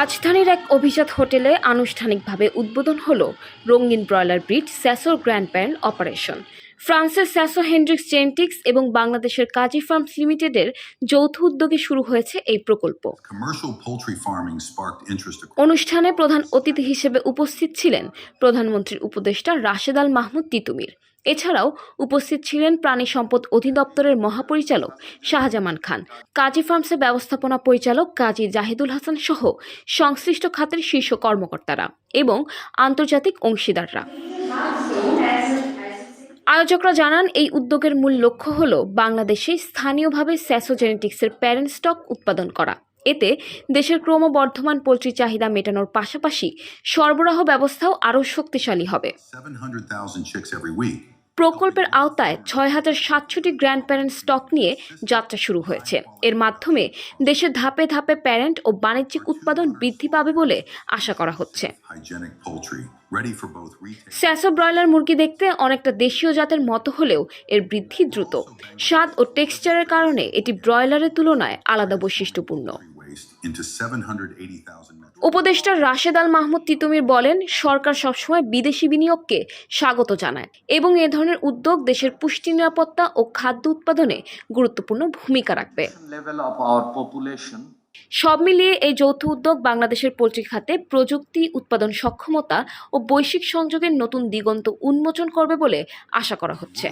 রাজধানীর এক অভিজাত হোটেলে আনুষ্ঠানিকভাবে উদ্বোধন হলো রঙিন ব্রয়লার ব্রিড স্যাসোর গ্র্যান্ড প্যারেন্ট অপারেশন। ফ্রান্সের স্যাসো হেন্ড্রিক্স জেনেটিক্স এবং বাংলাদেশের কাজী ফার্মস লিমিটেডের যৌথ উদ্যোগে শুরু হয়েছে এই প্রকল্প। অনুষ্ঠানে প্রধান অতিথি হিসেবে উপস্থিত ছিলেন প্রধানমন্ত্রীর উপদেষ্টা রাশেদ আল মাহমুদ তিতুমির। এছাড়াও উপস্থিত ছিলেন প্রাণী সম্পদ অধিদপ্তরের মহাপরিচালক শাহজামান খান, কাজী ফার্মসের ব্যবস্থাপনা পরিচালক কাজী জাহিদুল হাসান সহ সংশ্লিষ্ট খাতের শীর্ষ কর্মকর্তারা এবং আন্তর্জাতিক অংশীদাররা। আয়োজকরা জানান, এই উদ্যোগের মূল লক্ষ্য হল বাংলাদেশে স্থানীয়ভাবে স্যাসো জেনেটিক্সের প্যারেন্ট স্টক উৎপাদন করা। এতে দেশের ক্রমবর্ধমান পোলট্রি চাহিদা মেটানোর পাশাপাশি সরবরাহ ব্যবস্থাও আরও শক্তিশালী হবে। প্রকল্পের আওতায় ৬,৭০০টি গ্র্যান্ড প্যারেন্ট স্টক নিয়ে যাত্রা শুরু হয়েছে। এর মাধ্যমে দেশে ধাপে ধাপে প্যারেন্ট ও বাণিজ্যিক উৎপাদন বৃদ্ধি পাবে বলে আশা করা হচ্ছে। স্যাসো ব্রয়লার মুরগি দেখতে অনেকটা দেশীয় জাতের মতো হলেও এর বৃদ্ধি দ্রুত। স্বাদ ও টেক্সচারের কারণে এটি ব্রয়লারের তুলনায় আলাদা বৈশিষ্ট্যপূর্ণ। উপদেষ্টা রাশেদ আল মাহমুদ তিতুমির বলেন, সরকার সবসময় বিদেশি বিনিয়োগকে স্বাগত জানায় এবং এ ধরনের উদ্যোগ দেশের পুষ্টি নিরাপত্তা ও খাদ্য উৎপাদনে গুরুত্বপূর্ণ ভূমিকা রাখবে। সব মিলিয়ে এই যৌথ উদ্যোগ বাংলাদেশের পোলট্রি খাতে প্রযুক্তি, উৎপাদন সক্ষমতা ও বৈশ্বিক সংযোগের নতুন দিগন্ত উন্মোচন করবে বলে আশা করা হচ্ছে।